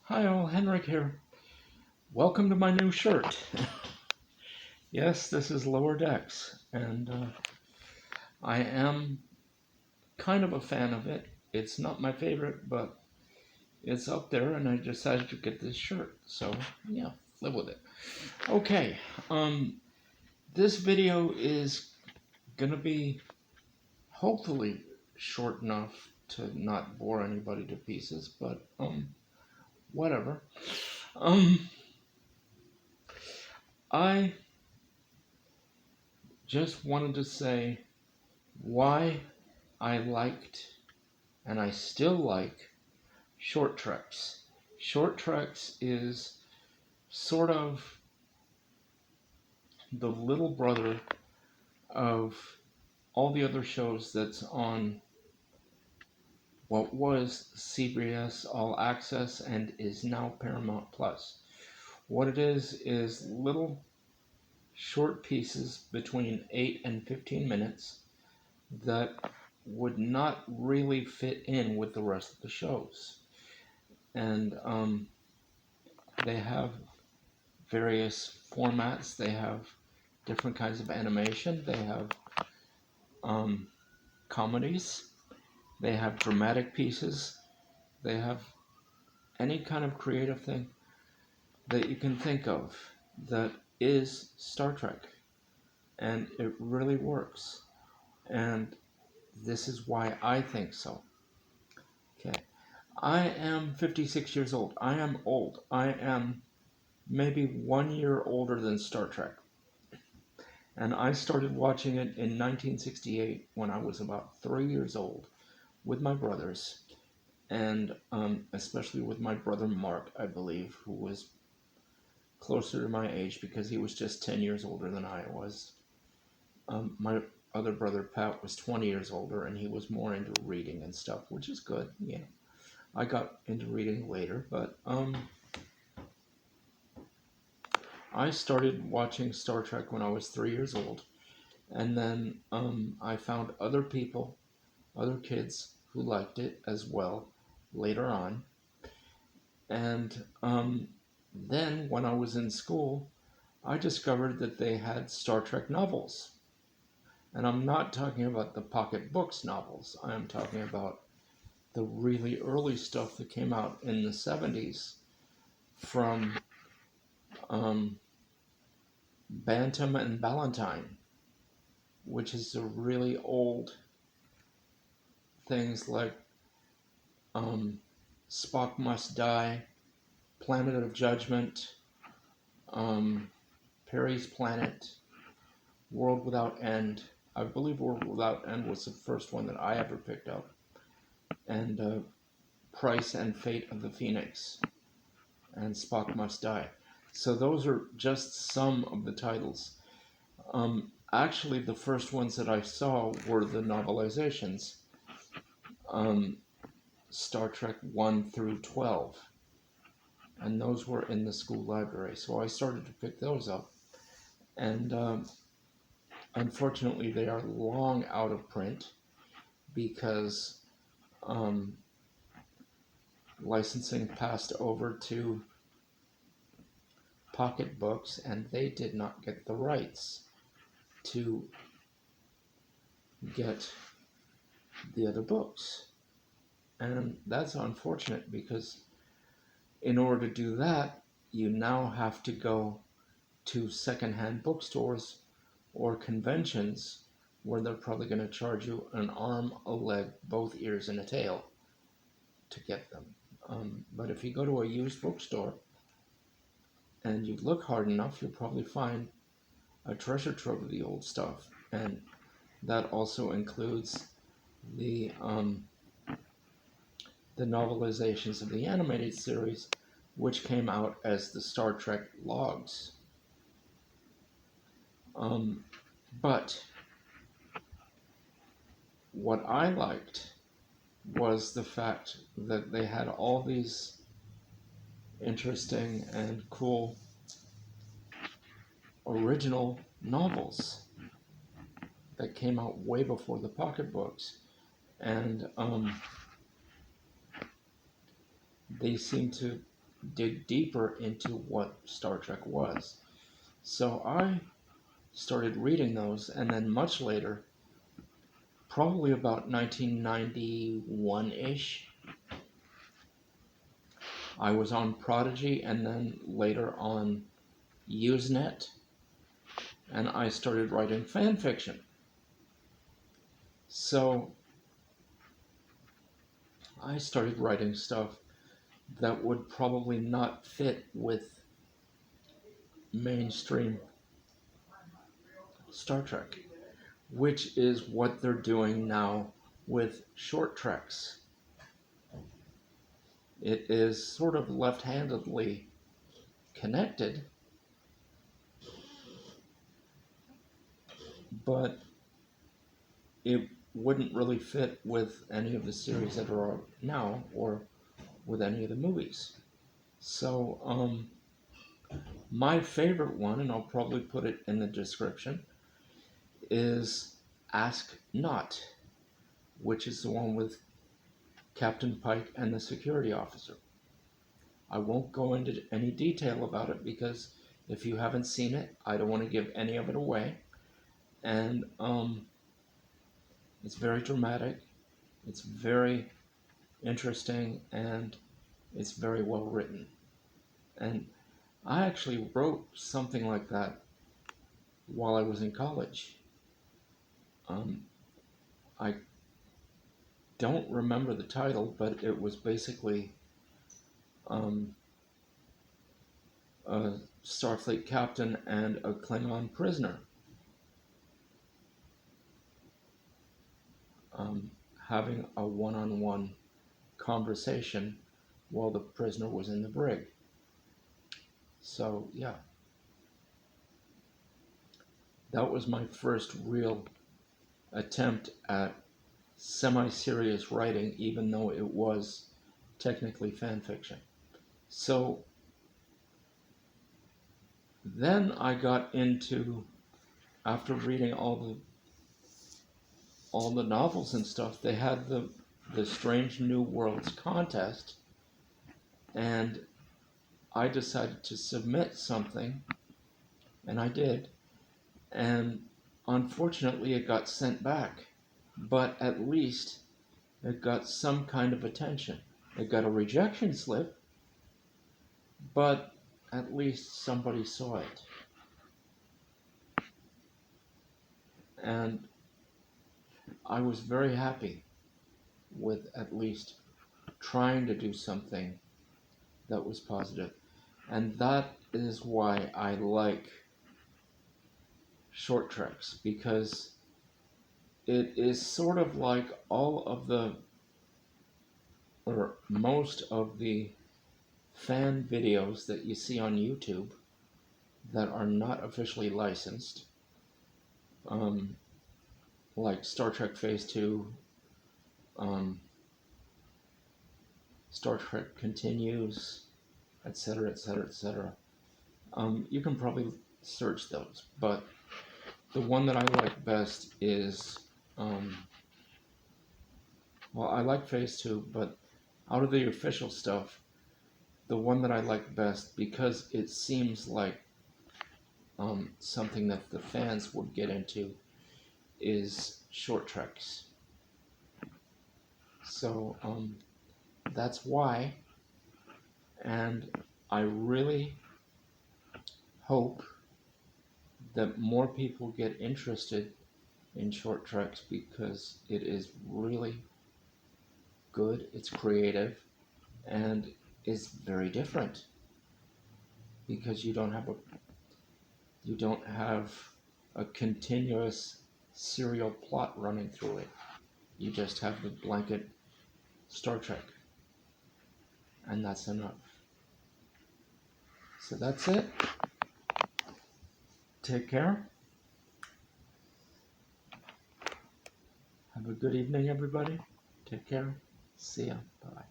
Hi all, Henrik here. Welcome to my new shirt. Yes, this is Lower Decks, and I am kind of a fan of it. It's not my favorite, but it's up there, and I decided to get this shirt. So, yeah, live with it. Okay, this video is gonna be hopefully short enough to not bore anybody to pieces, but whatever. Um, I just wanted to say why I liked and I still like short treks. Short treks is sort of the little brother of all the other shows that's on what was CBS All Access and is now Paramount Plus. What it is little short pieces between 8 and 15 minutes that would not really fit in with the rest of the shows. And they have various formats. They have different kinds of animation. They have comedies. They have dramatic pieces. They have any kind of creative thing that you can think of that is Star Trek. And it really works. And this is why I think so. Okay. I am 56 years old. I am old. I am maybe 1 year older than Star Trek. And I started watching it in 1968 when I was about 3 years old with my brothers, and especially with my brother Mark, I believe, who was closer to my age because he was just 10 years older than I was. My other brother Pat was 20 years older, and he was more into reading and stuff, which is good. Yeah, I got into reading later, but I started watching Star Trek when I was 3 years old. And then I found other people, other kids who liked it as well later on. And then when I was in school, I discovered that they had Star Trek novels. And I'm not talking about the pocket books novels. I am talking about the really early stuff that came out in the 70s from Bantam and Ballantine, which is the really old things like Spock Must Die, Planet of Judgment, Perry's Planet, World Without End. I believe World Without End was the first one that I ever picked up. And Price and Fate of the Phoenix, and Spock Must Die. So those are just some of the titles. Actually, the first ones that I saw were the novelizations, Star Trek 1 through 12. And those were in the school library. So I started to pick those up. And unfortunately, they are long out of print because licensing passed over to Pocket Books, and they did not get the rights to get the other books. And that's unfortunate because in order to do that, you now have to go to secondhand bookstores or conventions where they're probably going to charge you an arm, a leg, both ears, and a tail to get them. But if you go to a used bookstore and you look hard enough, you'll probably find a treasure trove of the old stuff. And that also includes the novelizations of the animated series, which came out as the Star Trek logs. But what I liked was the fact that they had all these interesting and cool original novels that came out way before the pocket books. And they seem to dig deeper into what Star Trek was. So I started reading those, and then much later, probably about 1991-ish, I was on Prodigy and then later on Usenet, and I started writing fan fiction. So I started writing stuff that would probably not fit with mainstream Star Trek, which is what they're doing now with short treks. It is sort of left-handedly connected, but it wouldn't really fit with any of the series that are out now or with any of the movies. So, my favorite one, and I'll probably put it in the description, is Ask Not, which is the one with Captain Pike and the security officer. I won't go into any detail about it because if you haven't seen it, I don't want to give any of it away. And it's very dramatic, it's very interesting, and it's very well written. And I actually wrote something like that while I was in college. I don't remember the title, but it was basically a Starfleet captain and a Klingon prisoner having a one-on-one conversation while the prisoner was in the brig. So, yeah. That was my first real attempt at semi-serious writing, even though it was technically fan fiction. So then I got into, after reading all the novels and stuff, they had the Strange New Worlds contest, and I decided to submit something, and I did, and unfortunately it got sent back, but at least it got some kind of attention. It got a rejection slip, but at least somebody saw it. And I was very happy with at least trying to do something that was positive. And that is why I like short treks, because it is sort of like all of the, or most of the fan videos that you see on YouTube that are not officially licensed, like Star Trek Phase 2, Star Trek Continues, etc., etc., etc. You can probably search those, but the one that I like best is, well, I like Phase 2, but out of the official stuff, the one that I like best, because it seems like something that the fans would get into, is short treks. So that's why, and I really hope that more people get interested in short treks, because it is really good, it's creative, and it's very different, because you don't have a continuous serial plot running through it. You just have the blanket Star Trek, and that's enough. So that's it. Take care. Have a good evening, everybody. Take care. See ya. Bye.